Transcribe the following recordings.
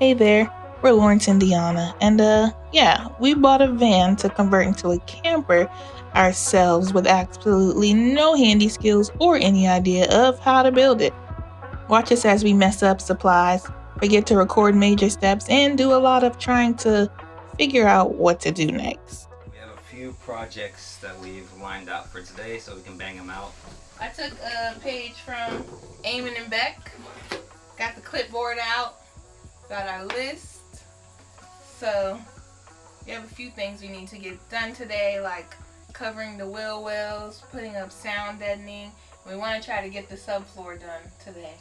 Hey there, we're Lawrence and Dyonna, and yeah, we bought a van to convert into a camper ourselves with absolutely no handy skills or any idea of how to build it. Watch us as we mess up supplies, forget to record major steps, and do a lot of trying to figure out what to do next. We have a few projects that we've lined out for today so we can bang them out. I took a page from Eamon and Beck, got the clipboard out, got our list. So we have a few things we need to get done today, like covering the wheel wells, putting up sound deadening. We want to try to get the subfloor done today,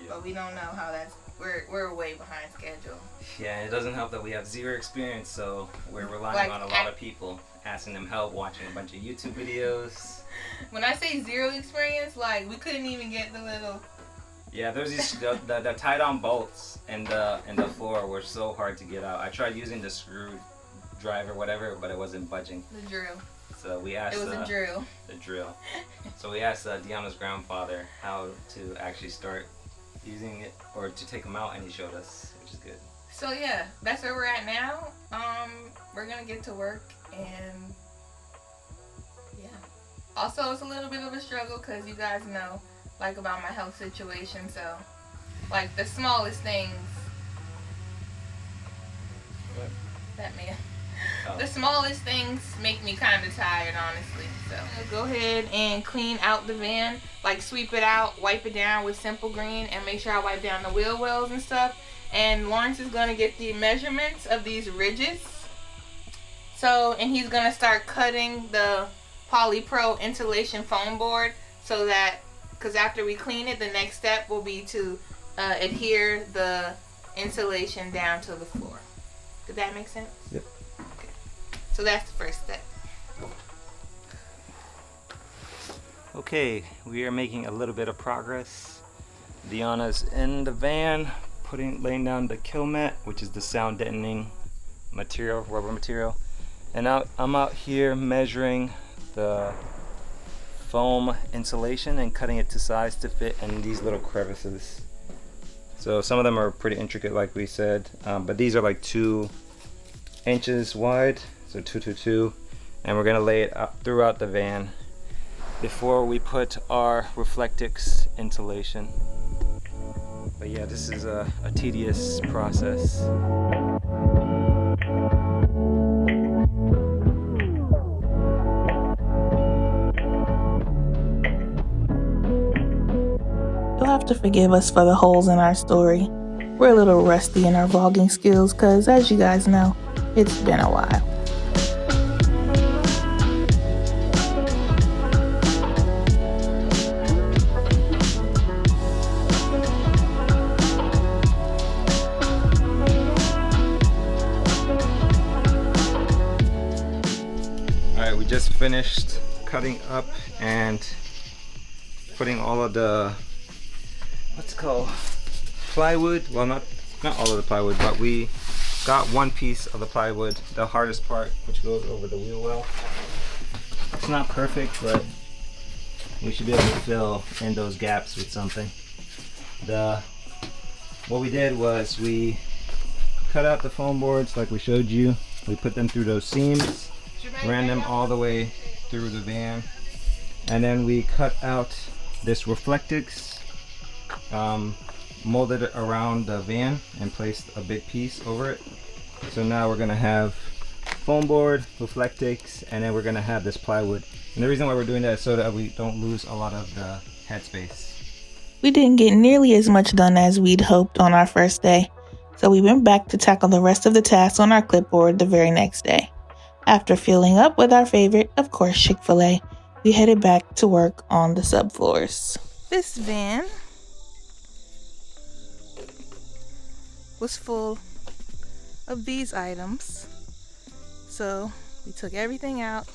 but we don't know how that's. We're way behind schedule. Yeah, and it doesn't help that we have zero experience, so we're relying on a lot of people, asking them help, watching a bunch of YouTube videos. When I say zero experience, like we couldn't even get the little. Yeah, there's these the tie-down bolts in the floor were so hard to get out. I tried using the screwdriver, whatever, but it wasn't budging. The drill. So we asked. It was a drill. The drill. So we asked Deanna's grandfather how to actually start using it or to take them out, and he showed us, which is good. So yeah, that's where we're at now. We're gonna get to work, and yeah. Also, it's a little bit of a struggle because you guys know, like, about my health situation. So, like, the smallest things. What? That man. Oh. The smallest things make me kind of tired, honestly. So go ahead and clean out the van, like sweep it out, wipe it down with Simple Green, and make sure I wipe down the wheel wells and stuff. And Lawrence is gonna get the measurements of these ridges. So, and he's gonna start cutting the Polypro insulation foam board so that, because after we clean it, the next step will be to adhere the insulation down to the floor. Did that make sense? Yep. Okay. So that's the first step. Okay, we are making a little bit of progress. Deanna's in the van, laying down the kill mat, which is the sound deadening material, rubber material. And I'm out here measuring the foam insulation and cutting it to size to fit in these little crevices. So some of them are pretty intricate, like we said, but these are like 2 inches wide, so 2 to 2, and we're gonna lay it up throughout the van before we put our Reflectix insulation. But yeah, this is a tedious process. You'll have to forgive us for the holes in our story. We're a little rusty in our vlogging skills because, as you guys know, it's been a while. Alright, we just finished cutting up and putting all of the, what's it called, plywood. Well, not all of the plywood, but we got one piece of the plywood, the hardest part, which goes over the wheel well. It's not perfect, but we should be able to fill in those gaps with something. What we did was we cut out the foam boards like we showed you. We put them through those seams, ran them all the way through the van, and then we cut out this Reflectix, molded it around the van and placed a big piece over it. So now we're gonna have foam board, Reflectix, and then we're gonna have this plywood. And the reason why we're doing that is so that we don't lose a lot of the headspace. We didn't get nearly as much done as we'd hoped on our first day, so we went back to tackle the rest of the tasks on our clipboard the very next day. After filling up with our favorite, of course, Chick-fil-A, we headed back to work on the subfloors. This van was full of these items, so we took everything out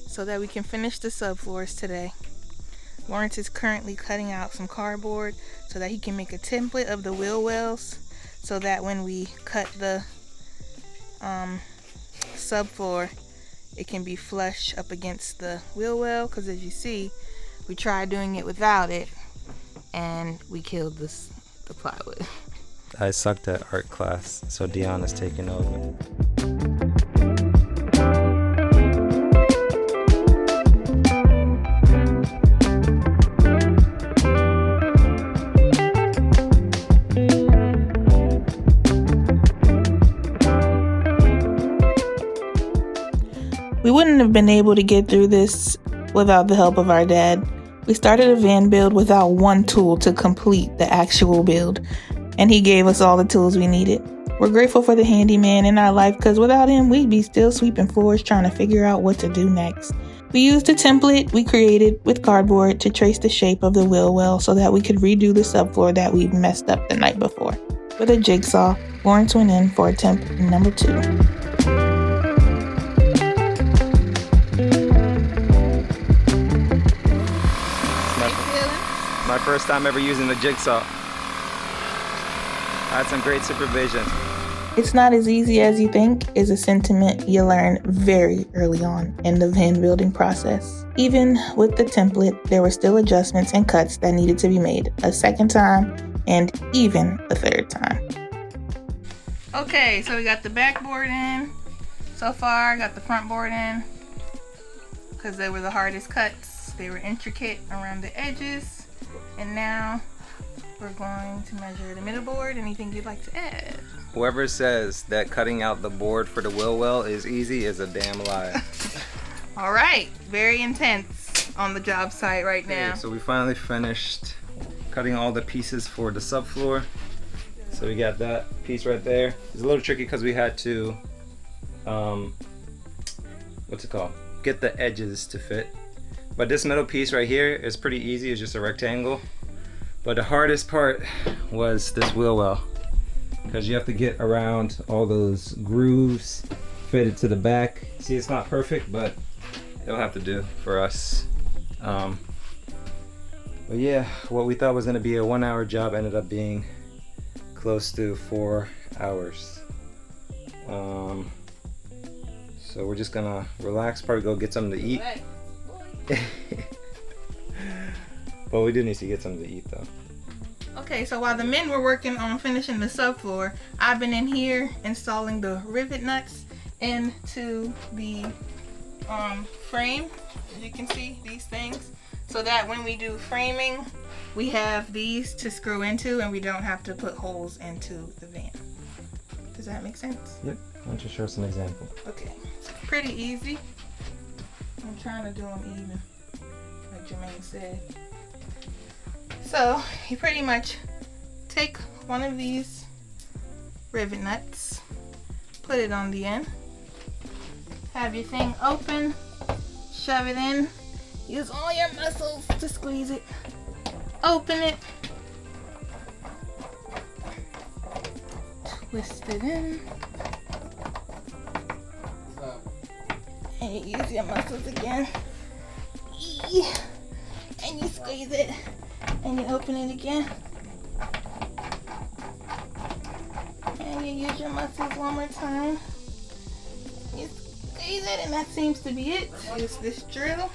so that we can finish the subfloors today. Lawrence is currently cutting out some cardboard so that he can make a template of the wheel wells, so that when we cut the subfloor, it can be flush up against the wheel well, because as you see, we tried doing it without it and we killed the plywood. I sucked at art class, so Deanna's taking over. We wouldn't have been able to get through this without the help of our dad. We started a van build without one tool to complete the actual build, and he gave us all the tools we needed. We're grateful for the handyman in our life because without him, we'd be still sweeping floors trying to figure out what to do next. We used a template we created with cardboard to trace the shape of the wheel well so that we could redo the subfloor that we messed up the night before. With a jigsaw, Lawrence went in for attempt number 2. My first time ever using the jigsaw. I had some great supervision. It's not as easy as you think is a sentiment you learn very early on in the van building process. Even with the template, there were still adjustments and cuts that needed to be made a second time and even a third time. Okay, so we got the backboard in. So far, got the front board in because they were the hardest cuts. They were intricate around the edges. And now we're going to measure the middle board. Anything you'd like to add? Whoever says that cutting out the board for the wheel well is easy is a damn lie. All right, very intense on the job site right now. Okay, so we finally finished cutting all the pieces for the subfloor. So we got that piece right there. It's a little tricky because we had to, get the edges to fit. But this middle piece right here is pretty easy. It's just a rectangle. But the hardest part was this wheel well, because you have to get around all those grooves, fit it to the back. See, it's not perfect, but it'll have to do for us. But yeah, what we thought was going to be a 1-hour job ended up being close to 4 hours. So we're just gonna relax, probably go get something to eat. But we do need to get something to eat though. Okay, so while the men were working on finishing the subfloor, I've been in here installing the rivet nuts into the frame. As you can see, these things, so that when we do framing, we have these to screw into and we don't have to put holes into the van. Does that make sense? Yep. Why don't you show us an example? Okay, it's pretty easy. I'm trying to do them even, like Jermaine said. So you pretty much take one of these rivet nuts, put it on the end, have your thing open, shove it in, use all your muscles to squeeze it, open it, twist it in, and you use your muscles again, and you squeeze it, and you open it again, and you use your muscles one more time, you squeeze it, and that seems to be it. Use this drill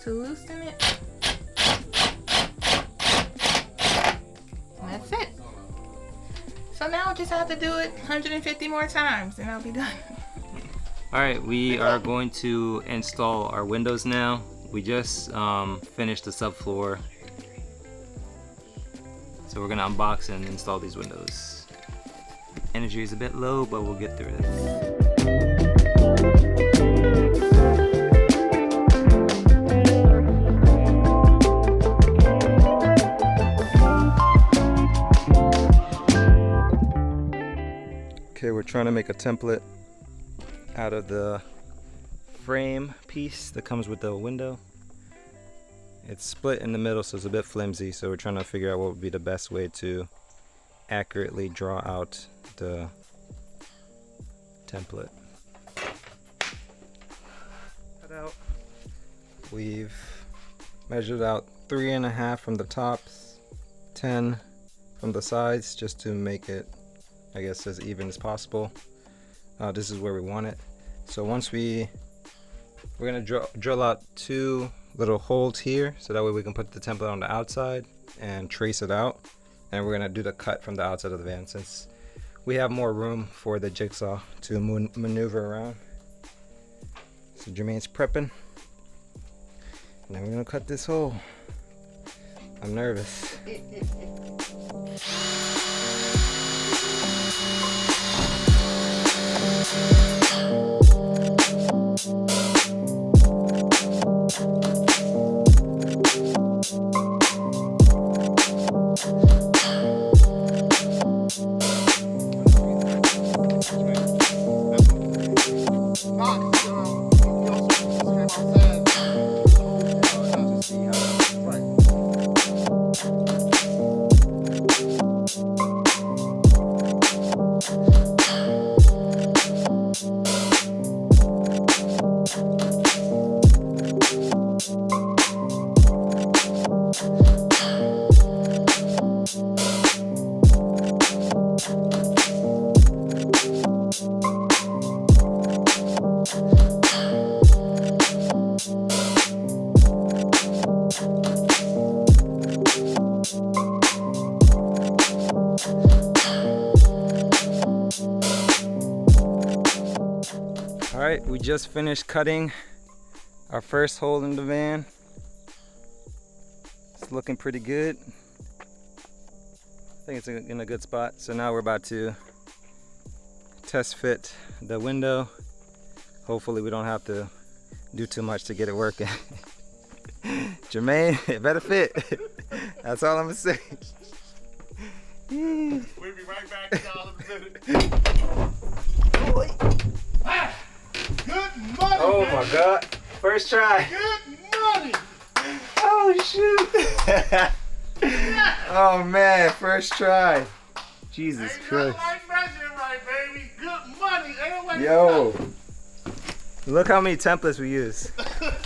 to loosen it, and that's it. So now I just have to do it 150 more times and I'll be done. Alright, we are going to install our windows now. We just finished the subfloor. So we're gonna unbox and install these windows. Energy is a bit low, but we'll get through this. Okay, we're trying to make a template out of the frame piece that comes with the window. It's split in the middle, so it's a bit flimsy, so we're trying to figure out what would be the best way to accurately draw out the template. Cut out. We've measured out 3.5 from the tops, 10 from the sides, just to make it, I guess, as even as possible. This is where we want it. So once we're gonna drill out 2 little holes here, so that way we can put the template on the outside. and trace it out, and we're gonna do the cut from the outside of the van since we have more room for the jigsaw to maneuver around. So Jermaine's prepping. Now we're gonna cut this hole. I'm nervous. Alright, we just finished cutting our first hole in the van. It's looking pretty good. I think it's in a good spot. So now we're about to test fit the window. Hopefully we don't have to do too much to get it working. Jermaine, it better fit. That's all I'm gonna say. We'll be right back, y'all, in a minute. Ah, good money, Oh baby. my God. First try. Good money. Oh shoot. Oh man, first try. Jesus Ain't Christ. nothing like measuring right, baby. Good money. Ain't like Yo. Look how many templates we use.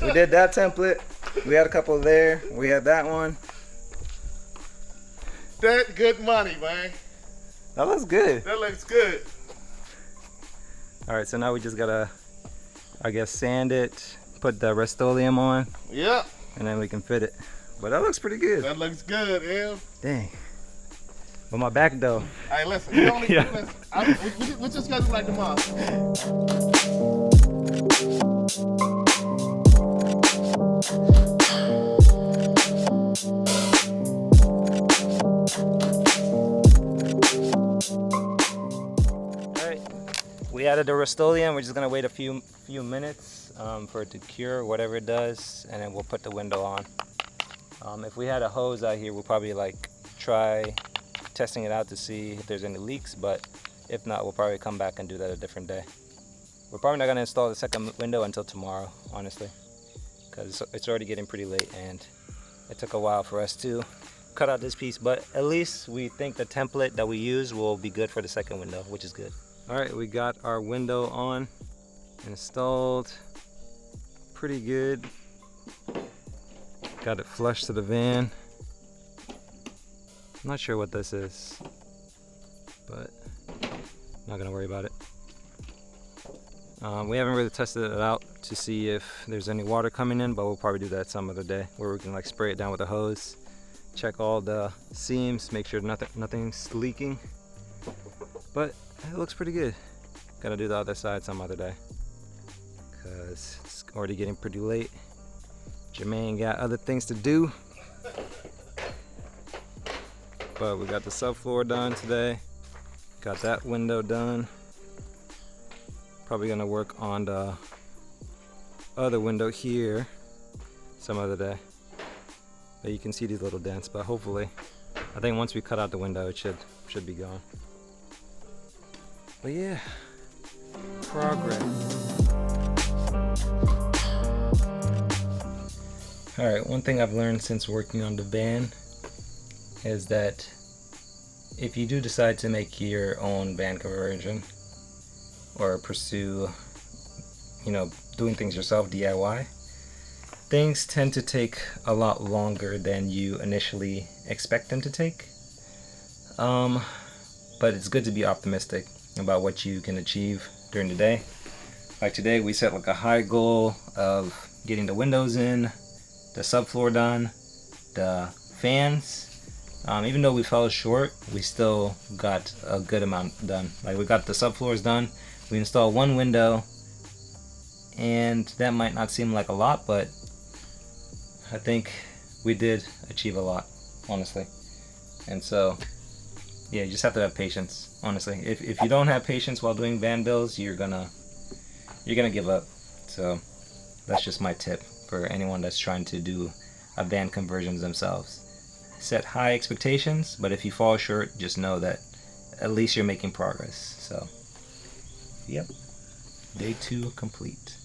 We did that template. We had a couple there. We had that one. that good money, man. That looks good. That looks good. Alright, so now we just gotta, I guess, sand it, put the Rust-Oleum on, Yep. and then we can fit it. But that looks pretty good. That looks good, Em. Dang. But my back though. Hey, listen. We only Yeah. listen. We just gotta do like tomorrow. Alright. We added the Rust-Oleum. We're just gonna wait a few minutes for it to cure, whatever it does, and then we'll put the window on. If we had a hose out here, we'll probably like try testing it out to see if there's any leaks, but if not, we'll probably come back and do that a different day. We're probably not gonna install the second window until tomorrow, honestly, because it's already getting pretty late and it took a while for us to cut out this piece, but at least we think the template that we use will be good for the second window, which is good. All right, we got our window on, installed, pretty good. Got it flush to the van. I'm not sure what this is, but not gonna worry about it. We haven't really tested it out to see if there's any water coming in, but we'll probably do that some other day where we can like spray it down with a hose, check all the seams, make sure nothing's leaking. But it looks pretty good. Gotta do the other side some other day because it's already getting pretty late. Jermaine got other things to do. But we got the subfloor done today. Got that window done. Probably gonna work on the other window here some other day. But you can see these little dents, but hopefully, I think once we cut out the window, it should be gone. But yeah, progress. Alright, one thing I've learned since working on the van is that if you do decide to make your own van conversion or pursue, doing things yourself, DIY, things tend to take a lot longer than you initially expect them to take. But it's good to be optimistic about what you can achieve during the day. Like today, we set like a high goal of getting the windows in, the subfloor done, the fans, Even though we fell short, we still got a good amount done. Like, we got the subfloors done, we installed one window, and that might not seem like a lot, but I think we did achieve a lot, honestly. And so, yeah, you just have to have patience, honestly. If you don't have patience while doing van builds, you're gonna give up. So that's just my tip for anyone that's trying to do a van conversions themselves. Set high expectations, but if you fall short, just know that at least you're making progress. So, yep, day 2 complete.